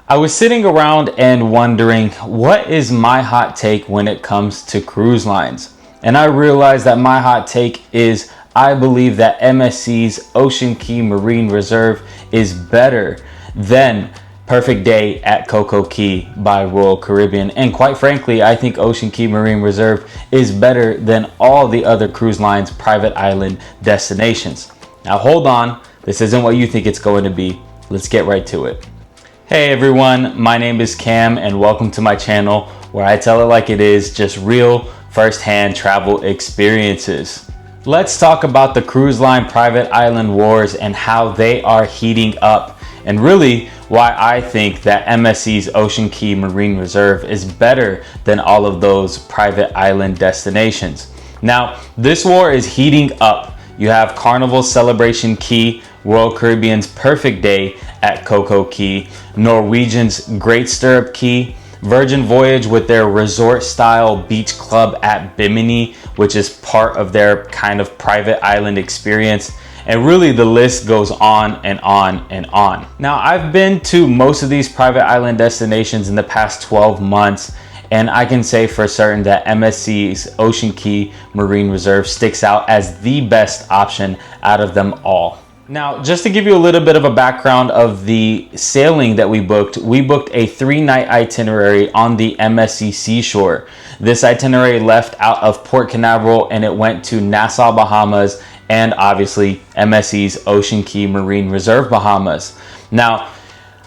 I was sitting around and wondering, what is my hot take when it comes to cruise lines? And I realized that my hot take is I believe that MSC's Ocean Cay Marine Reserve is better than Perfect Day at Coco Cay by Royal Caribbean. And quite frankly, I think Ocean Cay Marine Reserve is better than all the other cruise lines' private island destinations. Now hold on, this isn't what you think it's going to be. Let's get right to it. Hey everyone, my name is Cam and welcome to my channel where I tell it like it is, just real first-hand travel experiences. Let's talk about the cruise line private island wars and how they are heating up, and really why I think that MSC's Ocean Cay Marine Reserve is better than all of those private island destinations. Now, this war is heating up. You have Carnival Celebration Cay, Royal Caribbean's Perfect Day at Coco Cay, Norwegian's Great Stirrup Cay, Virgin Voyage with their resort-style beach club at Bimini, which is part of their kind of private island experience. And really the list goes on and on and on. Now, I've been to most of these private island destinations in the past 12 months, and I can say for certain that MSC's Ocean Cay Marine Reserve sticks out as the best option out of them all. Now, just to give you a little bit of a background of the sailing that we booked a 3-night itinerary on the MSC Seashore. This itinerary left out of Port Canaveral and it went to Nassau, Bahamas, and obviously MSC's Ocean Cay Marine Reserve, Bahamas. Now,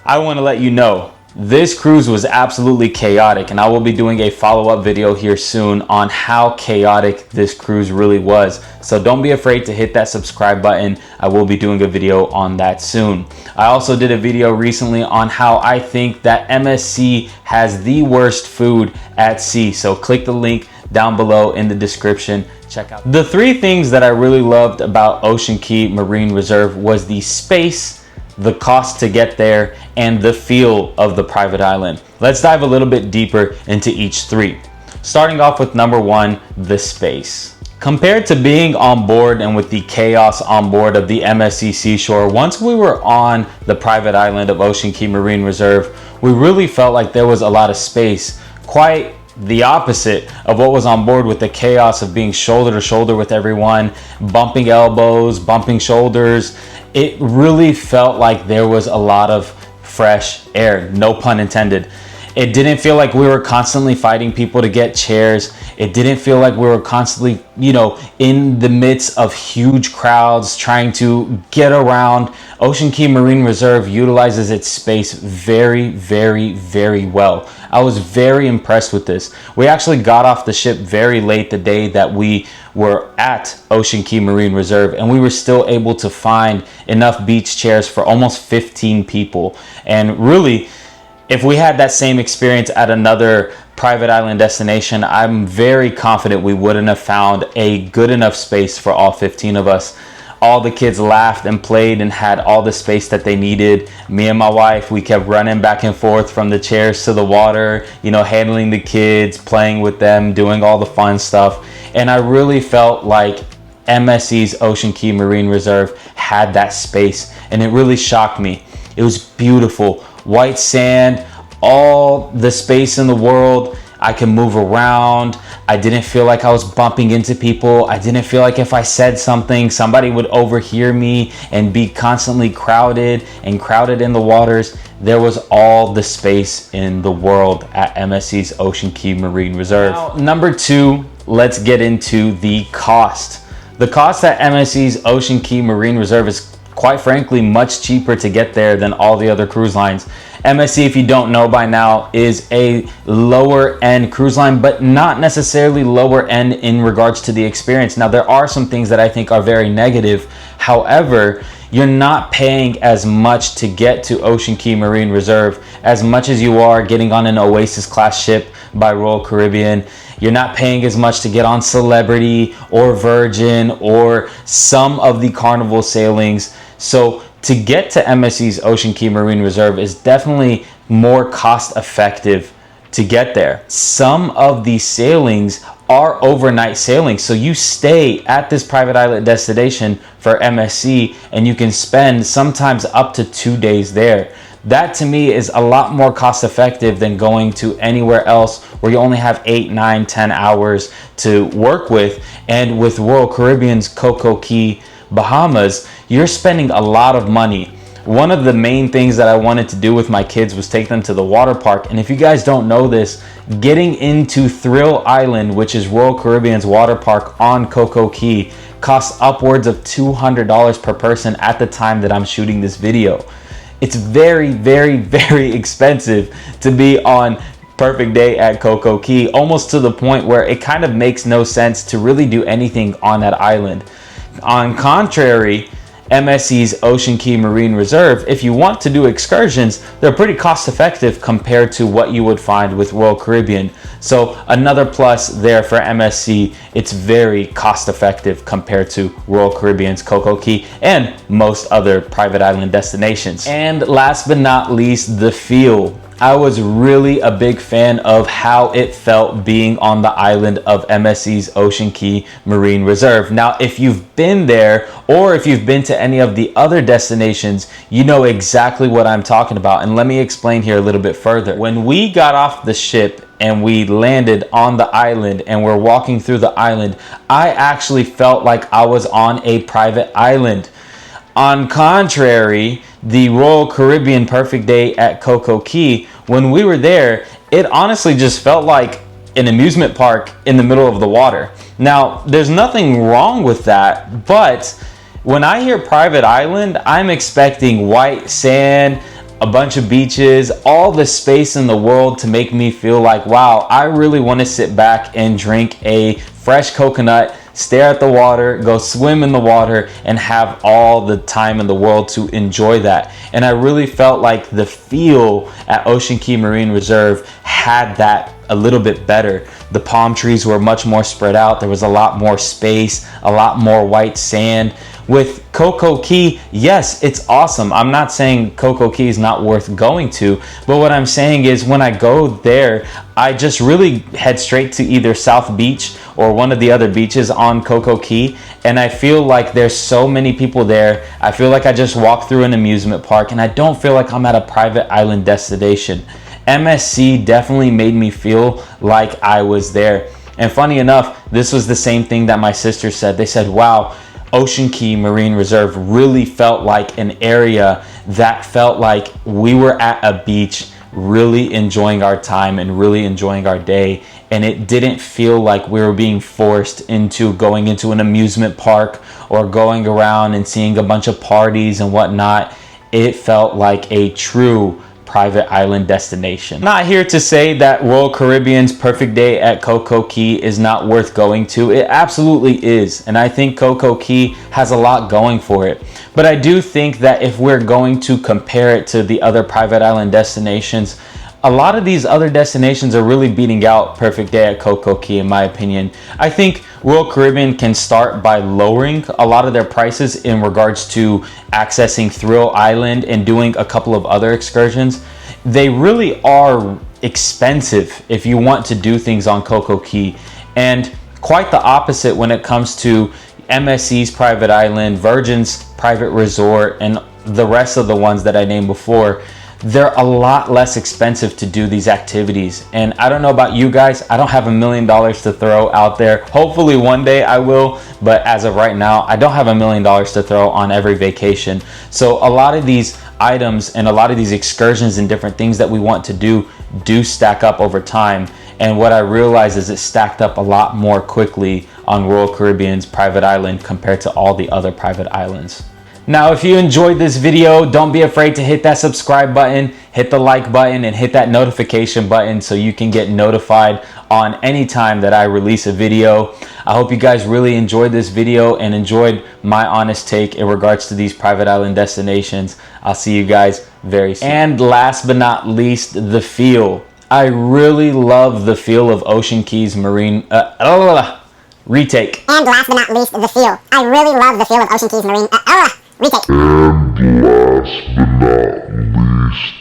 I want to let you know, this cruise was absolutely chaotic, and I will be doing a follow-up video here soon on how chaotic this cruise really was. So don't be afraid to hit that subscribe button. I will be doing a video on that soon. I also did a video recently on how I think that MSC has the worst food at sea. So click the link down below in the description. Check out the 3 things that I really loved about Ocean Cay Marine Reserve was the space, the cost to get there, and the feel of the private island. Let's dive a little bit deeper into each 3. Starting off with number 1, the space. Compared to being on board and with the chaos on board of the MSC Seashore, once we were on the private island of Ocean Cay Marine Reserve, we really felt like there was a lot of space. Quite the opposite of what was on board with the chaos of being shoulder to shoulder with everyone, bumping elbows, bumping shoulders. It really felt like there was a lot of fresh air, no pun intended. It didn't feel like we were constantly fighting people to get chairs. It didn't feel like we were constantly, in the midst of huge crowds trying to get around. Ocean Cay Marine Reserve utilizes its space very, very, very well. I was very impressed with this. We actually got off the ship very late the day that we were at Ocean Cay Marine Reserve, and we were still able to find enough beach chairs for almost 15 people. And really, if we had that same experience at another private island destination, I'm very confident we wouldn't have found a good enough space for all 15 of us. All the kids laughed and played and had all the space that they needed. Me and my wife, we kept running back and forth from the chairs to the water, handling the kids, playing with them, doing all the fun stuff. And I really felt like MSC's Ocean Cay Marine Reserve had that space, and it really shocked me. It was beautiful. White sand, all the space in the world. I can move around. I didn't feel like I was bumping into people. I didn't feel like if I said something, somebody would overhear me and be constantly crowded in the waters. There was all the space in the world at MSC's Ocean Cay Marine Reserve. Now, number 2, let's get into the cost. The cost at MSC's Ocean Cay Marine Reserve is quite frankly much cheaper to get there than all the other cruise lines. MSC, if you don't know by now, is a lower end cruise line, but not necessarily lower end in regards to the experience. Now, there are some things that I think are very negative. However, you're not paying as much to get to Ocean Cay Marine Reserve as much as you are getting on an Oasis class ship by Royal Caribbean. You're not paying as much to get on Celebrity or Virgin or some of the Carnival sailings. So to get to MSC's Ocean Cay Marine Reserve is definitely more cost effective to get there. Some of these sailings are overnight sailings, so you stay at this private island destination for MSC and you can spend sometimes up to 2 days there. That to me is a lot more cost effective than going to anywhere else where you only have 8, 9, 10 hours to work with. And with Royal Caribbean's Coco Cay, Bahamas, you're spending a lot of money. One of the main things that I wanted to do with my kids was take them to the water park. And if you guys don't know this, getting into Thrill Island, which is Royal Caribbean's water park on Coco Cay, costs upwards of $200 per person at the time that I'm shooting this video. It's very, very, very expensive to be on Perfect Day at Coco Cay, almost to the point where it kind of makes no sense to really do anything on that island. On contrary, MSC's Ocean Cay Marine Reserve, if you want to do excursions, they're pretty cost effective compared to what you would find with Royal Caribbean. So another plus there for MSC, it's very cost effective compared to Royal Caribbean's Coco Cay and most other private island destinations. And last but not least, the feel. I was really a big fan of how it felt being on the island of MSC's Ocean Cay Marine Reserve. Now, if you've been there or if you've been to any of the other destinations, you know exactly what I'm talking about. And let me explain here a little bit further. When we got off the ship and we landed on the island and we're walking through the island, I actually felt like I was on a private island. On contrary, the Royal Caribbean Perfect Day at Coco Cay, when we were there, it honestly just felt like an amusement park in the middle of the water. Now, there's nothing wrong with that, but when I hear private island, I'm expecting white sand, a bunch of beaches, all the space in the world to make me feel like, wow, I really want to sit back and drink a fresh coconut, stare at the water, go swim in the water, and have all the time in the world to enjoy that. And I really felt like the feel at Ocean Cay Marine Reserve had that a little bit better. The palm trees were much more spread out. There was a lot more space, a lot more white sand. With Coco Cay, yes, it's awesome. I'm not saying Coco Cay is not worth going to, but what I'm saying is when I go there, I just really head straight to either South Beach or one of the other beaches on Coco Cay, and I feel like there's so many people there. I feel like I just walked through an amusement park, and I don't feel like I'm at a private island destination. MSC definitely made me feel like I was there. And funny enough, this was the same thing that my sister said. They said, wow, Ocean Cay Marine Reserve really felt like an area that felt like we were at a beach, really enjoying our time and really enjoying our day. And it didn't feel like we were being forced into going into an amusement park or going around and seeing a bunch of parties and whatnot. It felt like a true private island destination. Not here to say that Royal Caribbean's Perfect Day at Coco Cay is not worth going to. It absolutely is, and I think Coco Cay has a lot going for it. But I do think that if we're going to compare it to the other private island destinations, a lot of these other destinations are really beating out Perfect Day at Coco Cay, in my opinion. I think Royal Caribbean can start by lowering a lot of their prices in regards to accessing Thrill Island and doing a couple of other excursions. They really are expensive if you want to do things on Coco Cay, and quite the opposite when it comes to MSC's private island, Virgin's private resort, and the rest of the ones that I named before. They're a lot less expensive to do these activities. And I don't know about you guys, I don't have $1 million to throw out there. Hopefully one day I will, but as of right now, I don't have $1 million to throw on every vacation. So a lot of these items and a lot of these excursions and different things that we want to do stack up over time. And what I realize is it stacked up a lot more quickly on Royal Caribbean's private island compared to all the other private islands. Now, if you enjoyed this video, don't be afraid to hit that subscribe button, hit the like button, and hit that notification button so you can get notified on any time that I release a video. I hope you guys really enjoyed this video and enjoyed my honest take in regards to these private island destinations. I'll see you guys very soon. And last but not least, the feel. I really love the feel of Ocean Cay's Marine... retake. And last but not least, the feel. I really love the feel of Ocean Cay's Marine... retake. And last but not least,